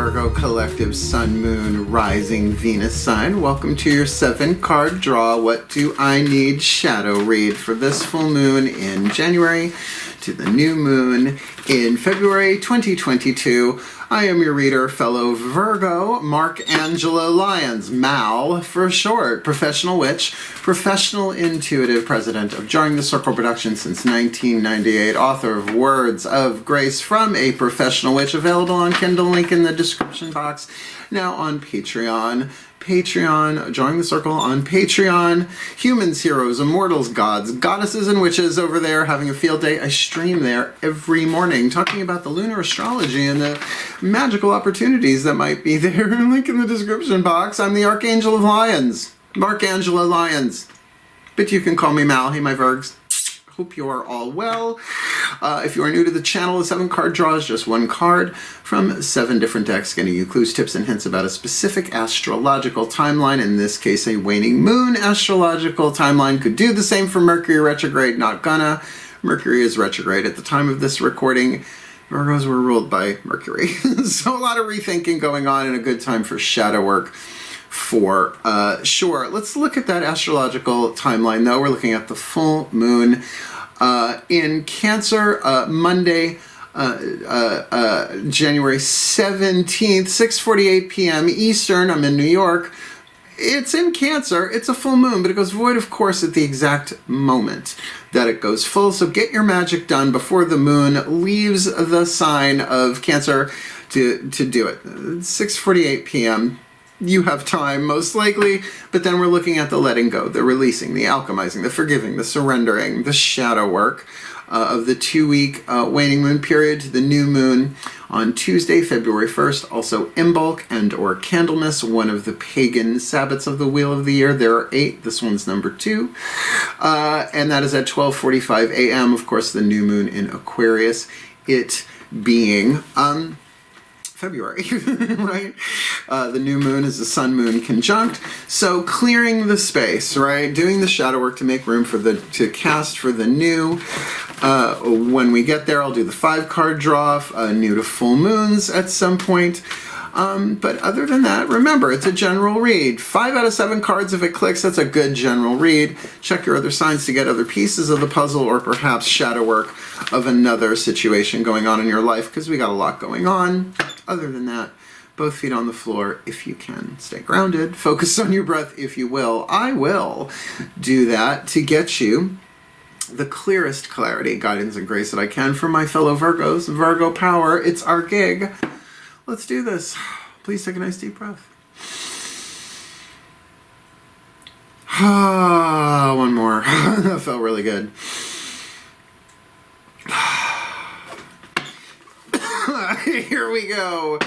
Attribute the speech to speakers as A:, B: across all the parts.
A: Virgo Collective Sun, Moon, Rising, Venus sign. Welcome to your 7-card draw. What do I need shadow read for this full moon in January to the new moon in February 2022. I am your reader, fellow Virgo, Angelo Lyons, Mal for short, professional witch, professional intuitive, president of DrawingTheCircle Productions since 1998, author of Words of Grace from a Professional Witch, available on Kindle, link in the description box, now on Patreon. Drawing the Circle on Patreon. Humans, heroes, immortals, gods, goddesses, and witches over there having a field day. I stream there every morning talking about the lunar astrology and the magical opportunities that might be there. Link in the description box. I'm the Archangel of Lyons. Angelo Lyons. But you can call me Mal. Hey, my Virgs. Hope you are all well. If you are new to the channel, the 7-card draw is just 1 card from 7 different decks, giving you clues, tips, and hints about a specific astrological timeline. In this case, a waning moon astrological timeline. Could do the same for Mercury retrograde, not gonna. Mercury is retrograde at the time of this recording. Virgos were ruled by Mercury. So a lot of rethinking going on and a good time for shadow work. For sure. Let's look at that astrological timeline, though. We're looking at the full moon in Cancer, Monday, January 17th, 6:48 p.m. Eastern. I'm in New York. It's in Cancer. It's a full moon, but it goes void, of course, at the exact moment that it goes full. So get your magic done before the moon leaves the sign of Cancer to do it. 6:48 p.m. You have time, most likely, but then we're looking at the letting go, the releasing, the alchemizing, the forgiving, the surrendering, the shadow work of the 2-week waning moon period to the new moon on Tuesday, February 1st. Also Imbolc and or Candlemas, one of the pagan Sabbats of the Wheel of the Year. There are 8. This one's number 2. And that is at 12:45 a.m. Of course, the new moon in Aquarius, it being February, right? The new moon is the sun moon conjunct. So clearing the space, right? Doing the shadow work to make room for to cast for the new. When we get there, I'll do the 5-card draw, new to full moons at some point. But other than that, remember, it's a general read. 5 out of 7 cards, if it clicks, that's a good general read. Check your other signs to get other pieces of the puzzle, or perhaps shadow work of another situation going on in your life, because we got a lot going on. Other than that, both feet on the floor if you can. Stay grounded. Focus on your breath if you will. I will do that to get you the clearest clarity, guidance, and grace that I can from my fellow Virgos. Virgo power, it's our gig. Let's do this. Please take a nice deep breath. One more. That felt really good. Here we go.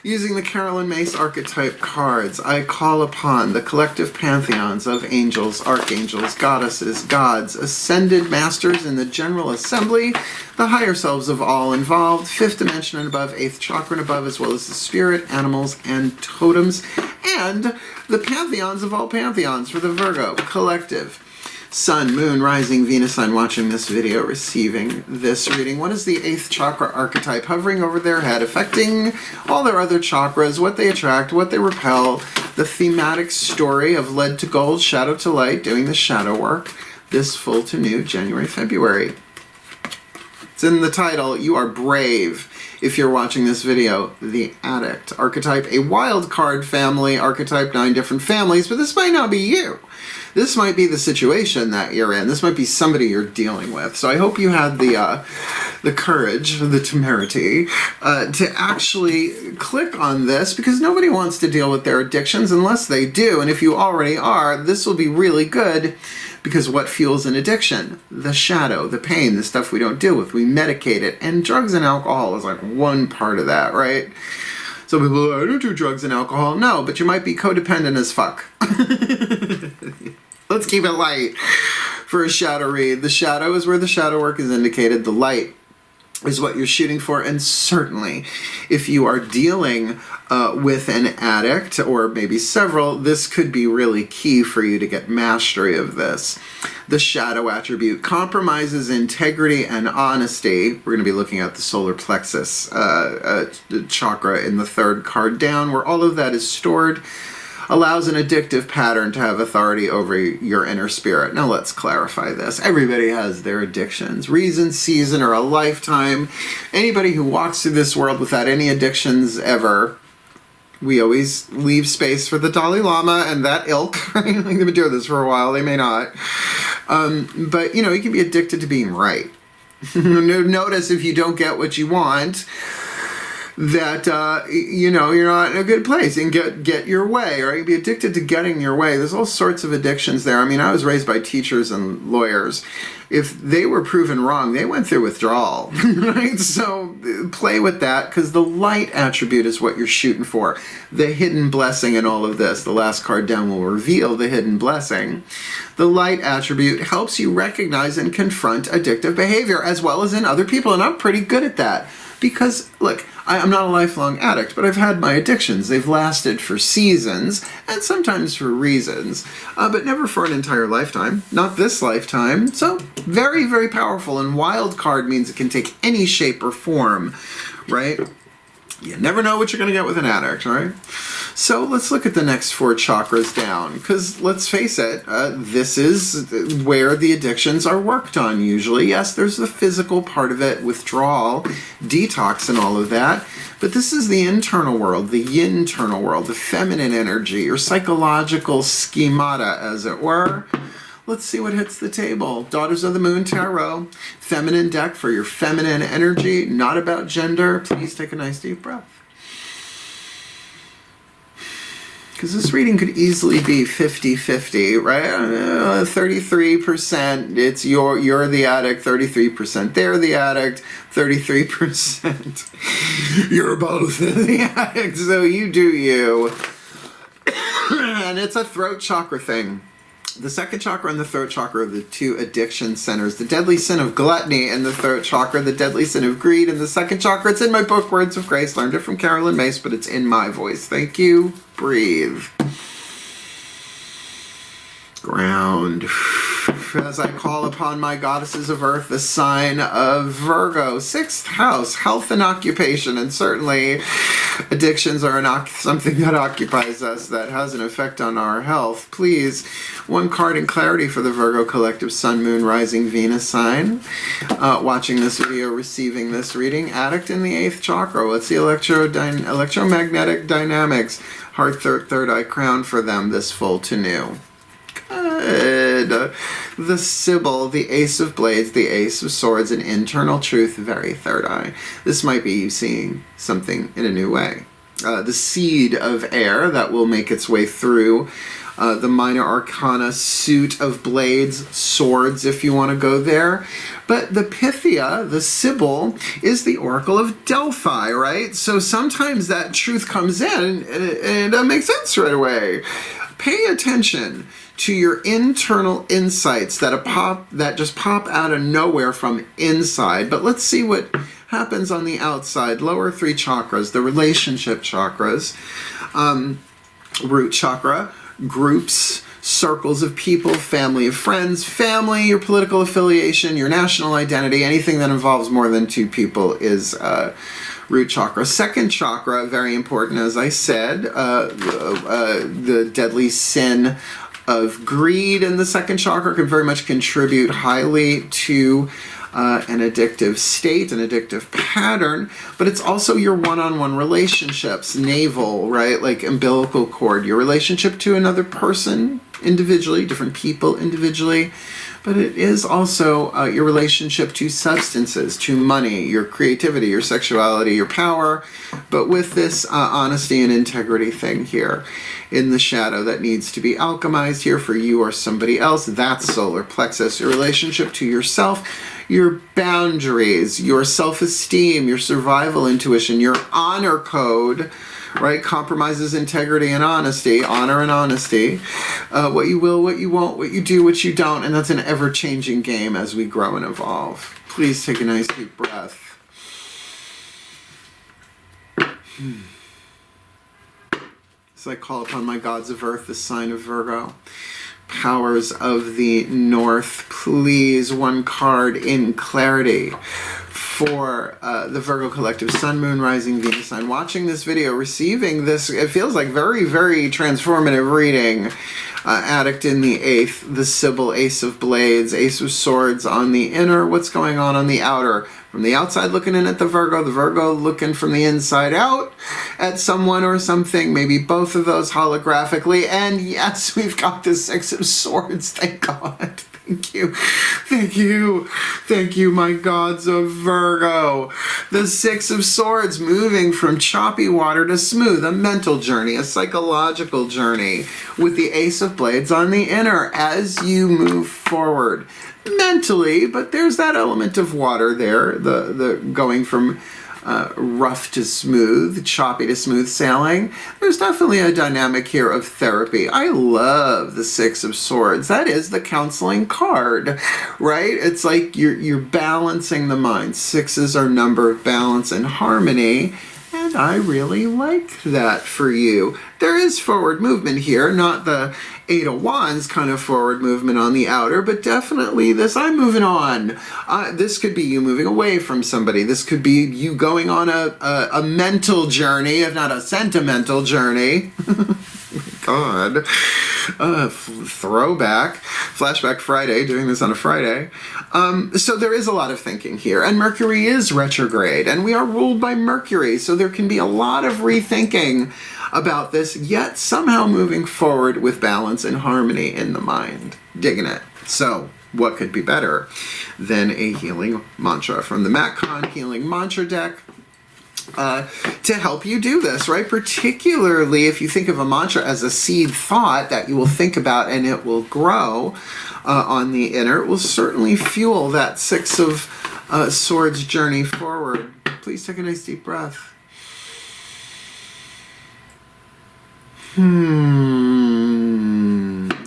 A: Using the Carolyn Mace archetype cards, I call upon the collective pantheons of angels, archangels, goddesses, gods, ascended masters in the General Assembly, the higher selves of all involved, 5th dimension and above, 8th chakra and above, as well as the spirit, animals, and totems, and the pantheons of all pantheons for the Virgo collective. Sun, Moon, Rising, Venus sign watching this video, receiving this reading. What is the 8th chakra archetype hovering over their head, affecting all their other chakras, what they attract, what they repel, the thematic story of lead to gold, shadow to light, doing the shadow work, this full to new, January, February. It's in the title. You are brave. If you're watching this video, the Addict archetype, a wild card family archetype, 9 different families, but this might not be you. This might be the situation that you're in. This might be somebody you're dealing with. So I hope you had the courage, the temerity, to actually click on this, because nobody wants to deal with their addictions unless they do. And if you already are, this will be really good, because what fuels an addiction? The shadow, the pain, the stuff we don't deal with. We medicate it. And drugs and alcohol is like one part of that, right? So people are, I don't do drugs and alcohol. No, but you might be codependent as fuck. Let's keep it light for a shadow read. The shadow is where the shadow work is indicated. The light is what you're shooting for. And certainly if you are dealing with an addict, or maybe several, this could be really key for you to get mastery of this. The shadow attribute compromises integrity and honesty. We're going to be looking at the solar plexus chakra in the third card down, where all of that is stored. Allows an addictive pattern to have authority over your inner spirit. Now let's clarify this. Everybody has their addictions. Reason, season, or a lifetime. Anybody who walks through this world without any addictions ever, we always leave space for the Dalai Lama and that ilk. Right? They've been doing this for a while. They may not. But, you know, you can be addicted to being right. Notice if you don't get what you want, that, you know, you're not in a good place, and get your way, or you be addicted to getting your way. There's all sorts of addictions there. I mean, I was raised by teachers and lawyers. If they were proven wrong, they went through withdrawal, right? So play with that, because the light attribute is what you're shooting for. The hidden blessing in all of this. The last card down will reveal the hidden blessing. The light attribute helps you recognize and confront addictive behavior, as well as in other people, and I'm pretty good at that. Because, look, I'm not a lifelong addict, but I've had my addictions. They've lasted for seasons, and sometimes for reasons, but never for an entire lifetime. Not this lifetime. So, very, very powerful. And wild card means it can take any shape or form, right? You never know what you're going to get with an addict, right? So let's look at the next 4 chakras down, because let's face it, this is where the addictions are worked on usually. Yes, there's the physical part of it, withdrawal, detox, and all of that, but this is the internal world, the yin-internal world, the feminine energy, your psychological schemata, as it were. Let's see what hits the table. Daughters of the Moon Tarot, feminine deck for your feminine energy, not about gender. Please take a nice deep breath. Because this reading could easily be 50-50, right? 33%, it's you're the addict, 33% they're the addict, 33% you're both the addict, so you do you. And it's a throat chakra thing. The second chakra and the throat chakra are the 2 addiction centers. The deadly sin of gluttony in the throat chakra, the deadly sin of greed in the second chakra. It's in my book, Words of Grace. Learned it from Carolyn Mace, but it's in my voice. Thank you. Breathe. Ground. As I call upon my goddesses of earth, the sign of Virgo, 6th house, health and occupation, and certainly addictions are something that occupies us, that has an effect on our health. Please, 1 card in clarity for the Virgo collective Sun, Moon, Rising, Venus sign. Watching this video, receiving this reading, addict in the 8th chakra. What's the electromagnetic dynamics? Heart, third eye, crown for them this full to new. Good. The Sibyl, the Ace of Blades, the Ace of Swords, and internal truth, very third eye. This might be you seeing something in a new way. The Seed of Air, that will make its way through the Minor Arcana suit of blades, swords, if you want to go there. But the Pythia, the Sibyl, is the Oracle of Delphi, right? So sometimes that truth comes in and it makes sense right away. Pay attention to your internal insights that just pop out of nowhere from inside. But let's see what happens on the outside. Lower 3 chakras, the relationship chakras, root chakra, groups, circles of people, family of friends, family, your political affiliation, your national identity, anything that involves more than 2 people is root chakra. Second chakra, very important, as I said, the deadly sin of greed in the second chakra can very much contribute highly to an addictive state, an addictive pattern, but it's also your one-on-one relationships, navel, right, like umbilical cord, your relationship to another person individually, different people individually, but it is also your relationship to substances, to money, your creativity, your sexuality, your power, but with this honesty and integrity thing here in the shadow that needs to be alchemized here for you or somebody else. That's solar plexus, your relationship to yourself, your boundaries, your self-esteem, your survival intuition, your honor code, right? Compromises integrity and honesty, honor and honesty, what you will, what you won't, what you do, what you don't, and that's an ever-changing game as we grow and evolve. Please take a nice deep breath. So I call upon my gods of earth, the sign of Virgo. Powers of the North, please, one card in clarity for the Virgo collective, Sun, Moon, Rising, Venus sign. Watching this video, receiving this, it feels like very, very transformative reading. Addict in the 8th, the Sybil, Ace of Blades, Ace of Swords on the inner. What's going on the outer? From the outside looking in at the Virgo looking from the inside out at someone or something, maybe both of those holographically. And yes, we've got the Six of Swords, thank God. Thank you. Thank you. Thank you, my gods of Virgo. The Six of Swords, moving from choppy water to smooth, a mental journey, a psychological journey, with the Ace of Blades on the inner as you move forward. Mentally, but there's that element of water there, the going from rough to smooth, choppy to smooth sailing. There's definitely a dynamic here of therapy. I love the Six of Swords. That is the counseling card, right? It's like you're balancing the mind. Sixes are number of balance and harmony, and I really like that for you. There is forward movement here, not the Eight of Wands kind of forward movement on the outer, but definitely this, I'm moving on. This could be you moving away from somebody. This could be you going on a mental journey, if not a sentimental journey. God. Throwback. Flashback Friday, doing this on a Friday. So there is a lot of thinking here. And Mercury is retrograde, and we are ruled by Mercury, so there can be a lot of rethinking about this, yet somehow moving forward with balance and harmony in the mind. Digging it. So, what could be better than a healing mantra from the MacCon Healing Mantra deck to help you do this, right? Particularly if you think of a mantra as a seed thought that you will think about and it will grow on the inner, it will certainly fuel that Six of Swords journey forward. Please take a nice deep breath.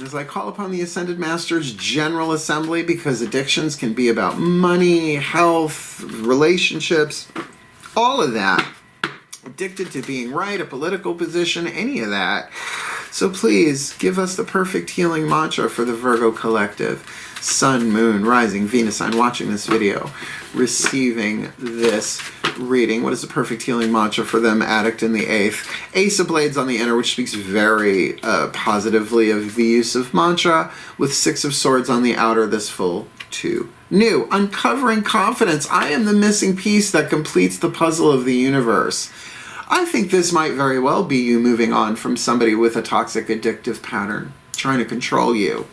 A: As I call upon the Ascended Masters General Assembly, because addictions can be about money, health, relationships, all of that. Addicted to being right, a political position, any of that. So please give us the perfect healing mantra for the Virgo collective. Sun, Moon, Rising, Venus sign, watching this video, receiving this reading. What is the perfect healing mantra for them? Addict in the 8th. Ace of Blades on the inner, which speaks very positively of the use of mantra, with Six of Swords on the outer, this full 2. New, uncovering confidence. I am the missing piece that completes the puzzle of the universe. I think this might very well be you moving on from somebody with a toxic addictive pattern, trying to control you.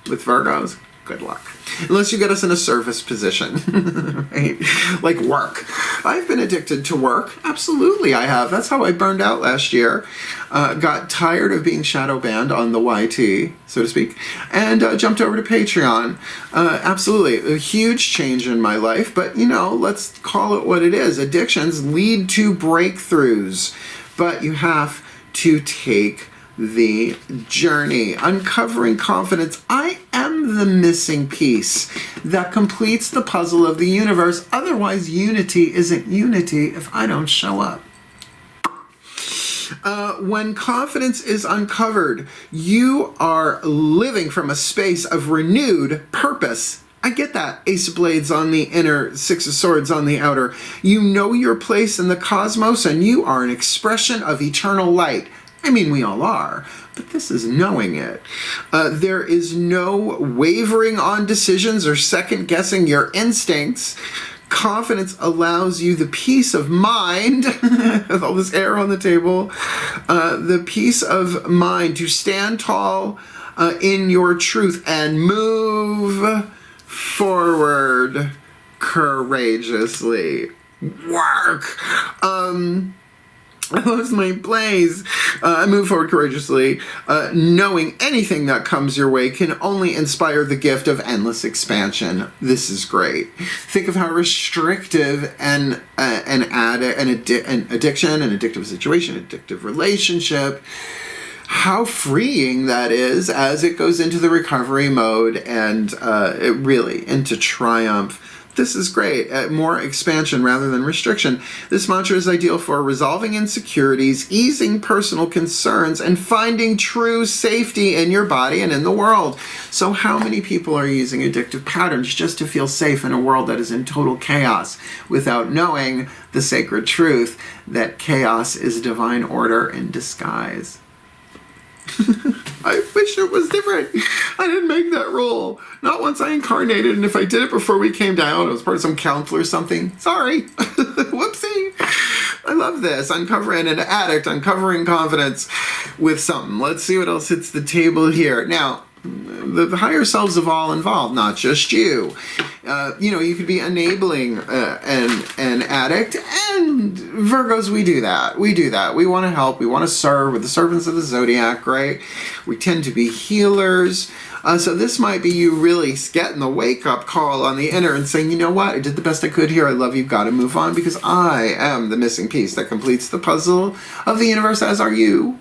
A: With Virgos, good luck. Unless you get us in a service position, right? Like work. I've been addicted to work. Absolutely, I have. That's how I burned out last year. Got tired of being shadow banned on the YT, so to speak, and jumped over to Patreon. Absolutely, a huge change in my life, but you know, let's call it what it is. Addictions lead to breakthroughs, but you have to take the journey. Uncovering confidence. I am the missing piece that completes the puzzle of the universe. Otherwise, unity isn't unity if I don't show up. When confidence is uncovered, you are living from a space of renewed purpose. I get that. Ace of Blades on the inner, Six of Swords on the outer. You know your place in the cosmos, and you are an expression of eternal light. I mean, we all are, but this is knowing it. There is no wavering on decisions or second-guessing your instincts. Confidence allows you the peace of mind, with all this air on the table, the peace of mind to stand tall in your truth and move forward courageously. Work! That was my blaze. I move forward courageously, knowing anything that comes your way can only inspire the gift of endless expansion. This is great. Think of how restrictive an addiction, an addictive situation, addictive relationship, how freeing that is as it goes into the recovery mode and it really into triumph. This is great. More expansion rather than restriction. This mantra is ideal for resolving insecurities, easing personal concerns, and finding true safety in your body and in the world. So how many people are using addictive patterns just to feel safe in a world that is in total chaos without knowing the sacred truth that chaos is divine order in disguise? I wish it was different. I didn't make that rule. Not once I incarnated, and if I did it before we came down, it was part of some council or something. Sorry. Whoopsie. I love this. Uncovering an addict, uncovering confidence with something. Let's see what else hits the table here. Now, the higher selves of all involved, not just you. You could be enabling an addict, and Virgos, we do that. We want to help. We want to serve. We're the servants of the zodiac, right? We tend to be healers. So this might be you really getting the wake-up call on the inner and saying, you know what, I did the best I could here. I love you. Got to move on because I am the missing piece that completes the puzzle of the universe, as are you.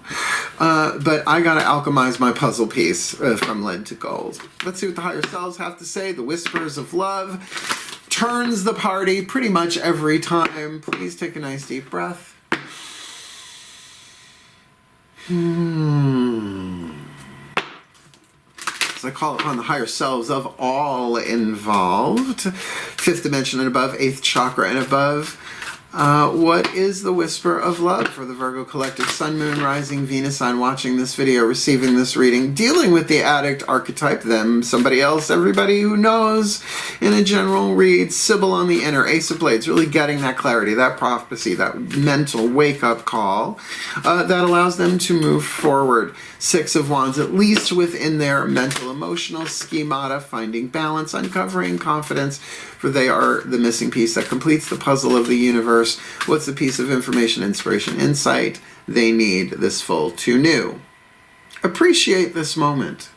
A: But I got to alchemize my puzzle piece from lead to gold. Let's see what the higher selves have to say. The whispers of love turns the party pretty much every time. Please take a nice deep breath. I call upon the higher selves of all involved, 5th dimension and above, 8th chakra and above. What is the whisper of love for the Virgo collective? Sun, Moon, Rising, Venus sign watching this video, receiving this reading, dealing with the addict archetype, them, somebody else, everybody who knows in a general read, Sybil on the inner, Ace of Blades, really getting that clarity, that prophecy, that mental wake-up call that allows them to move forward. 6 of Wands, at least within their mental, emotional schemata, finding balance, uncovering confidence, for they are the missing piece that completes the puzzle of the universe. What's the piece of information, inspiration, insight they need this full to new? Appreciate this moment.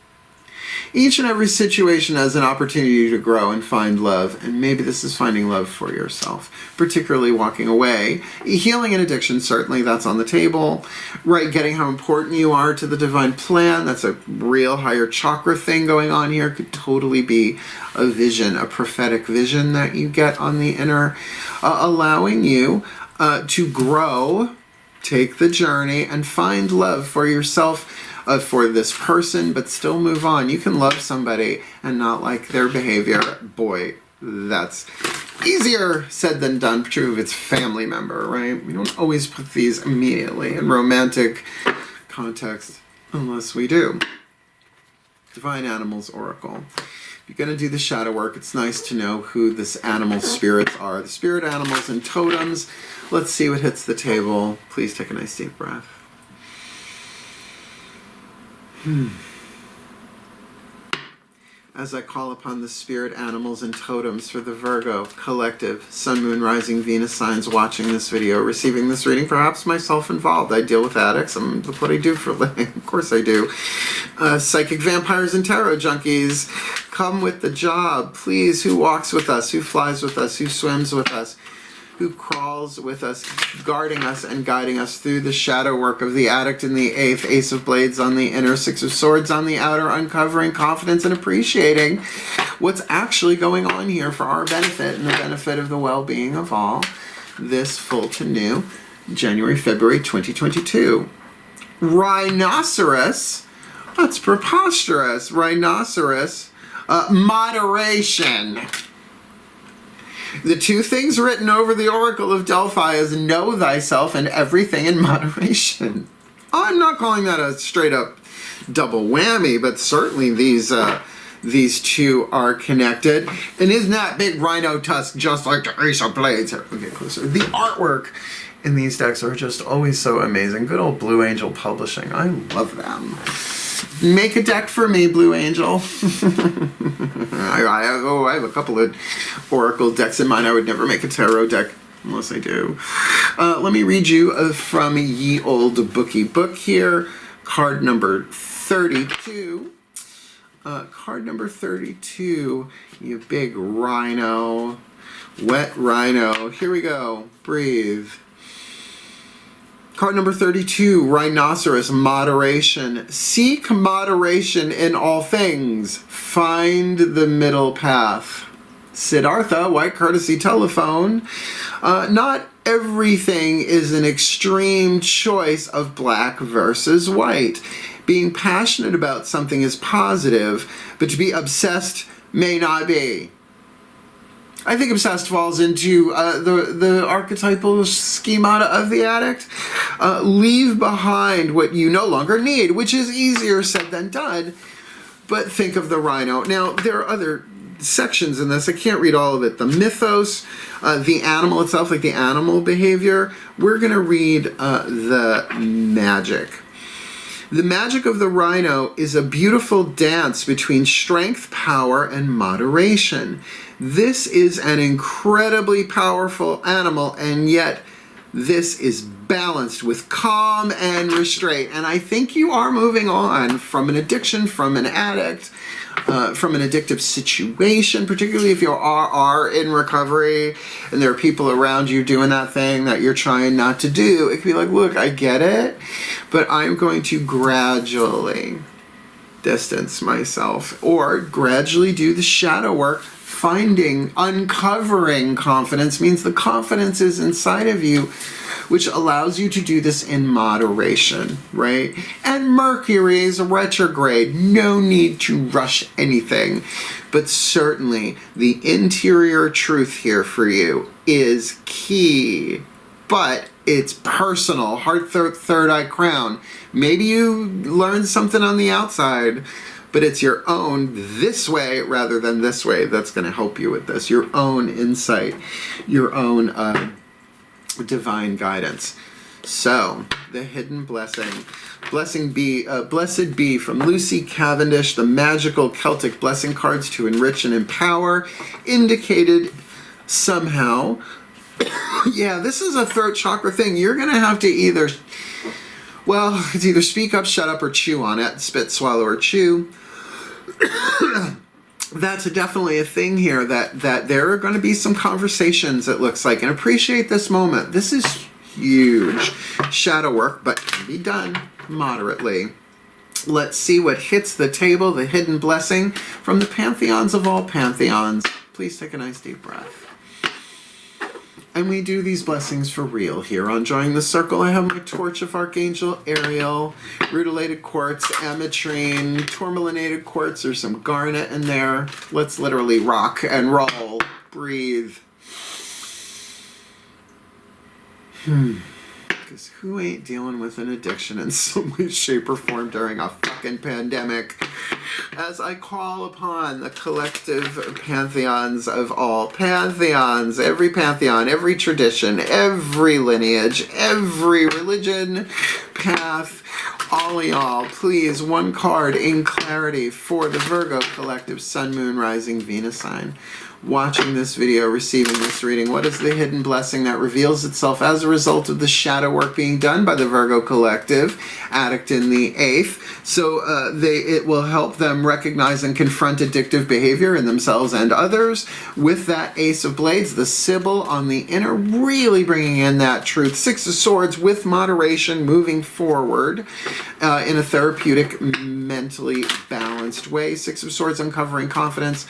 A: Each and every situation has an opportunity to grow and find love, and maybe this is finding love for yourself, particularly walking away. Healing an addiction, certainly that's on the table, right? Getting how important you are to the divine plan, that's a real higher chakra thing going on here. Could totally be a vision, a prophetic vision that you get on the inner, allowing you to grow, take the journey, and find love for yourself, for this person, but still move on. You can love somebody and not like their behavior. Boy, that's easier said than done. True if it's family member, right? We don't always put these immediately in romantic context unless we do. Divine Animals Oracle. If you're going to do the shadow work, it's nice to know who this animal spirits are. The spirit animals and totems. Let's see what hits the table. Please take a nice deep breath. As I call upon the spirit animals and totems for the Virgo collective, Sun, Moon, Rising, Venus signs watching this video, receiving this reading, perhaps myself involved. I deal with addicts. Look what I do for a living. Of course I do. Psychic vampires and tarot junkies, come with the job. Please, who walks with us? Who flies with us? Who swims with us? Who crawls with us, guarding us and guiding us through the shadow work of the addict in the 8th, Ace of Blades on the inner, 6 of Swords on the outer, uncovering confidence and appreciating what's actually going on here for our benefit and the benefit of the well-being of all. This full to new, January, February 2022. Rhinoceros, that's preposterous. Rhinoceros, moderation. The 2 things written over the Oracle of Delphi is know thyself and everything in moderation. I'm not calling that a straight up double whammy, but certainly these 2 are connected. And isn't that big rhino tusk just like the Ace of Blades? Here, we'll get closer. The artwork in these decks are just always so amazing. Good old Blue Angel Publishing. I love them. Make a deck for me, Blue Angel. I have a couple of Oracle decks in mind. I would never make a tarot deck unless I do. Let me read you from Ye Old Bookie Book here. Card number 32. Card number 32. You big rhino. Wet rhino. Here we go. Breathe. Card number 32, Rhinoceros, moderation. Seek moderation in all things. Find the middle path. Siddhartha, white courtesy telephone. Not everything is an extreme choice of black versus white. Being passionate about something is positive, but to be obsessed may not be. I think obsessed falls into the archetypal schemata of the addict. Leave behind what you no longer need, which is easier said than done. But think of the rhino. Now, there are other sections in this. I can't read all of it. The mythos, the animal itself, like the animal behavior. We're going to read the magic. The magic of the rhino is a beautiful dance between strength, power, and moderation. This is an incredibly powerful animal, and yet this is balanced with calm and restraint. And I think you are moving on from an addiction, from an addict, from an addictive situation, particularly if you are in recovery and there are people around you doing that thing that you're trying not to do. It can be like, look, I get it, but I'm going to gradually distance myself, or gradually do the shadow work. Uncovering confidence means the confidence is inside of you, which allows you to do this in moderation, right? And Mercury is retrograde. No need to rush anything. But certainly the interior truth here for you is key. But it's personal. Heart, third eye, crown. Maybe you learned something on the outside, but it's your own this way rather than this way that's going to help you with this. Your own insight, your own divine guidance. So, the hidden blessing. Blessed be from Lucy Cavendish, the magical Celtic blessing cards to enrich and empower, indicated somehow. Yeah, this is a throat chakra thing. You're going to have to either, well, it's either speak up, shut up, or chew on it. Spit, swallow, or chew. That's definitely a thing here, that there are going to be some conversations, it looks like, and appreciate this moment. This is huge shadow work, but can be done moderately. Let's see what hits the table, the hidden blessing from the pantheons of all pantheons. Please take a nice deep breath. And we do these blessings for real here on Drawing the Circle. I have my torch of Archangel Ariel, rutilated quartz, ametrine, tourmalinated quartz. There's some garnet in there. Let's literally rock and roll. Breathe. Because who ain't dealing with an addiction in some way, shape, or form during a fucking pandemic? As I call upon the collective pantheons of all pantheons, every pantheon, every tradition, every lineage, every religion, path, all y'all, please, one card in clarity for the Virgo collective Sun, Moon, Rising, Venus sign. Watching this video, receiving this reading, what is the hidden blessing that reveals itself as a result of the shadow work being done by the Virgo collective, Addict in the 8th? So it will help them recognize and confront addictive behavior in themselves and others. With that Ace of Blades, the Sibyl on the inner, really bringing in that truth. Six of Swords with moderation, moving forward in a therapeutic, mentally balanced way. Six of Swords, uncovering confidence,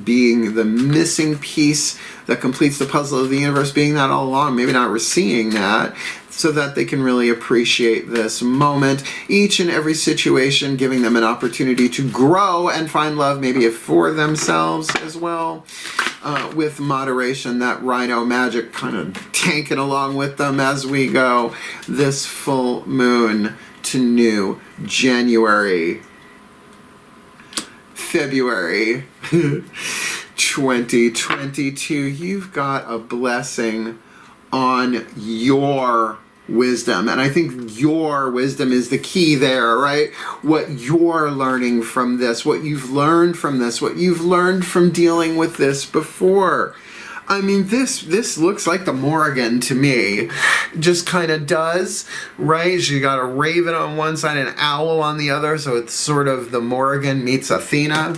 A: being the missing piece that completes the puzzle of the universe, being that all along, maybe not we're seeing that, so that they can really appreciate this moment. Each and every situation giving them an opportunity to grow and find love, maybe for themselves as well. With moderation, that rhino magic kind of tanking along with them as we go. This full moon to new January, February 2022, you've got a blessing on your wisdom. And I think your wisdom is the key there, right? What you're learning from this, what you've learned from this, what you've learned from dealing with this before. I mean, this looks like the Morrigan to me. Just kind of does, right? You got a raven on one side and an owl on the other, so it's sort of the Morrigan meets Athena.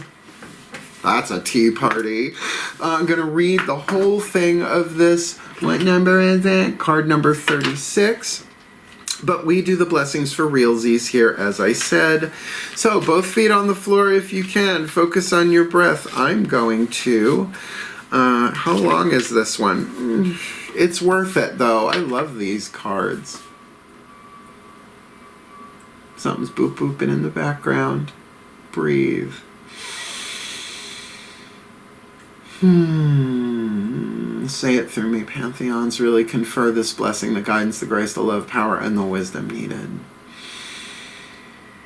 A: That's a tea party. I'm going to read the whole thing of this. What number is it? Card number 36. But we do the blessings for realsies here, as I said. So both feet on the floor if you can. Focus on your breath. I'm going to How long is this one? It's worth it, though. I love these cards. Something's boop booping in the background. Breathe. Say it through me. Pantheons really confer this blessing, the guidance, the grace, the love, power, and the wisdom needed.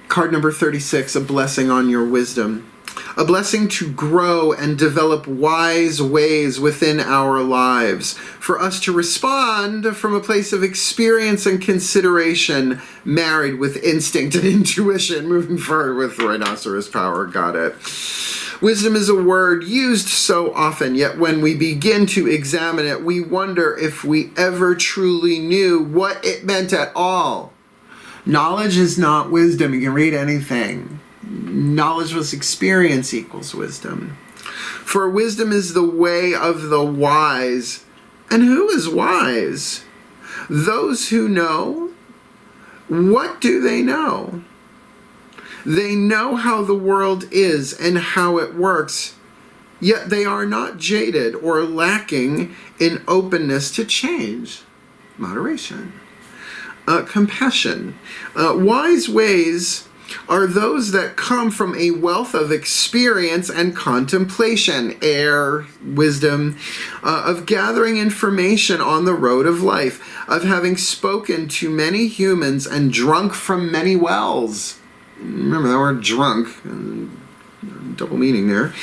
A: Card number 36, a blessing on your wisdom. A blessing to grow and develop wise ways within our lives, for us to respond from a place of experience and consideration, married with instinct and intuition, moving forward with rhinoceros power. Got it. Wisdom is a word used so often, yet when we begin to examine it, we wonder if we ever truly knew what it meant at all. Knowledge is not wisdom. You can read anything. Knowledge plus experience equals wisdom. For wisdom is the way of the wise. And who is wise? Those who know. What do they know? They know how the world is and how it works, yet they are not jaded or lacking in openness to change. Moderation. Compassion. Wise ways are those that come from a wealth of experience and contemplation, wisdom, of gathering information on the road of life, of having spoken to many humans and drunk from many wells. Remember that word drunk, double meaning there.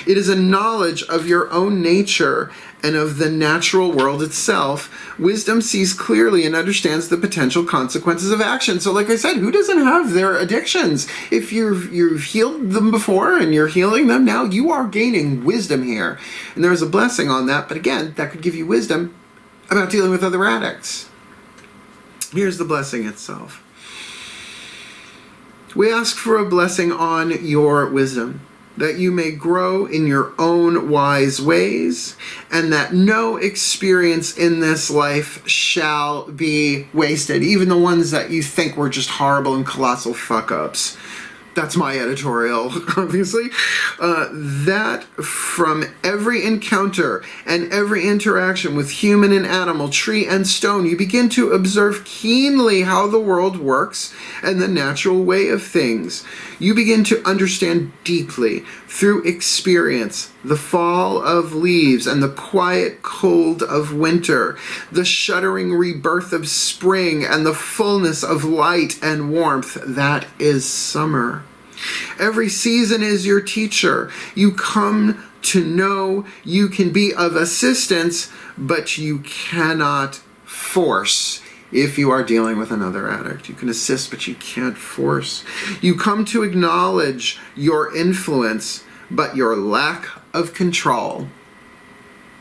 A: It is a knowledge of your own nature and of the natural world itself. Wisdom sees clearly and understands the potential consequences of action. So like I said, who doesn't have their addictions? If you've healed them before and you're healing them now, you are gaining wisdom here. And there's a blessing on that, but again, that could give you wisdom about dealing with other addicts. Here's the blessing itself. We ask for a blessing on your wisdom, that you may grow in your own wise ways, and that no experience in this life shall be wasted, even the ones that you think were just horrible and colossal fuck-ups. That's my editorial, obviously. That from every encounter and every interaction with human and animal, tree and stone, you begin to observe keenly how the world works and the natural way of things. You begin to understand deeply through experience the fall of leaves and the quiet cold of winter, the shuddering rebirth of spring and the fullness of light and warmth that is summer. Every season is your teacher. You come to know you can be of assistance, but you cannot force. If you are dealing with another addict, you can assist, but you can't force. You come to acknowledge your influence, but your lack of control.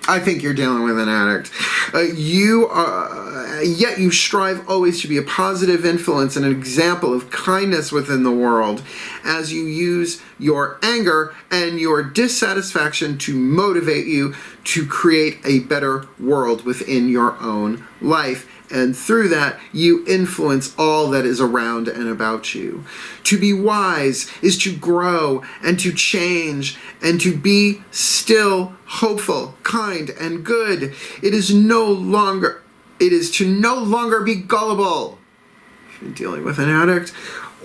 A: I think you're dealing with an addict. Yet you strive always to be a positive influence and an example of kindness within the world as you use your anger and your dissatisfaction to motivate you to create a better world within your own life. And through that, you influence all that is around and about you. To be wise is to grow and to change and to be still hopeful, kind, and good. It is to no longer be gullible, if you're dealing with an addict,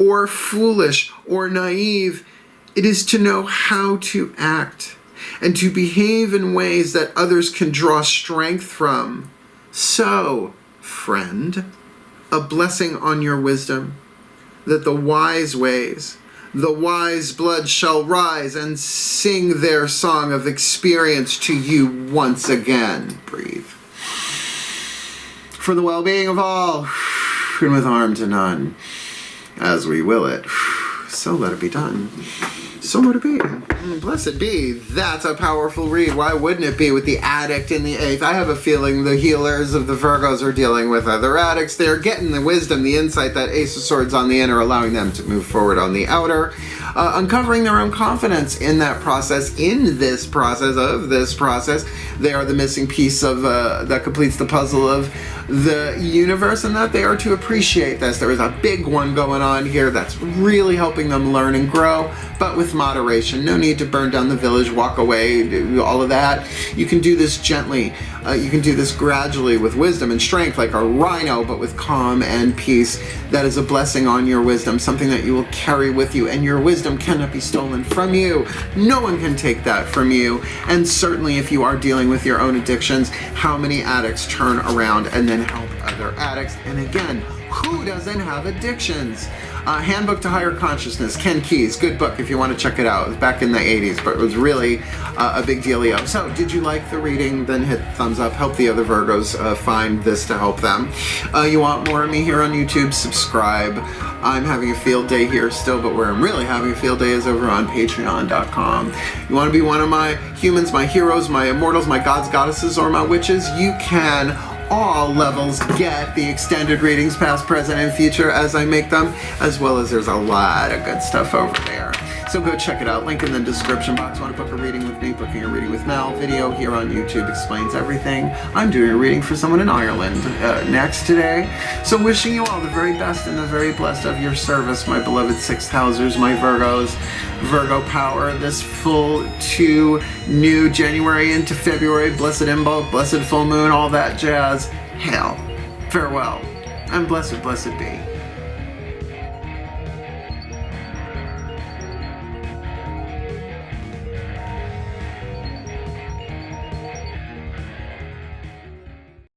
A: or foolish or naive. It is to know how to act and to behave in ways that others can draw strength from. So, friend, a blessing on your wisdom, that the wise ways, the wise blood shall rise and sing their song of experience to you once again. Breathe. For the well-being of all, and with harm to none, as we will it, so let it be done. So let it be. Blessed be. That's a powerful read. Why wouldn't it be with the addict in the 8th? I have a feeling the healers of the Virgos are dealing with other addicts. They're getting the wisdom, the insight, that Ace of Swords on the inner, allowing them to move forward on the outer. uncovering their own confidence in that process, in this process, of this process. They are the missing piece of that completes the puzzle of the universe, and that they are to appreciate this. There is a big one going on here that's really helping them learn and grow, but with moderation. No need to burn down the village, walk away, do all of that. You can do this gently. You can do this gradually with wisdom and strength, like a rhino, but with calm and peace. That is a blessing on your wisdom, something that you will carry with you, and your wisdom cannot be stolen from you. No one can take that from you. And certainly if you are dealing with your own addictions, how many addicts turn around and then help other addicts? And again, who doesn't have addictions? Handbook to Higher Consciousness, Ken Keyes, good book if you want to check it out. It was back in the 80s, but it was really a big dealio. So, did you like the reading? Then hit thumbs up. Help the other Virgos find this to help them. You want more of me here on YouTube? Subscribe. I'm having a field day here still, but where I'm really having a field day is over on Patreon.com. You want to be one of my humans, my heroes, my immortals, my gods, goddesses, or my witches? You can. All levels get the extended readings, past, present, and future as I make them, as well as there's a lot of good stuff over there. So go check it out. Link in the description box. Want to book a reading with me? Booking a reading with Mel. Video here on YouTube explains everything. I'm doing a reading for someone in Ireland next today. So wishing you all the very best and the very blessed of your service, my beloved sixth housers, my Virgos. Virgo power, this full to new January into February, blessed imbo, blessed full moon, all that jazz. Hail, farewell, and blessed be.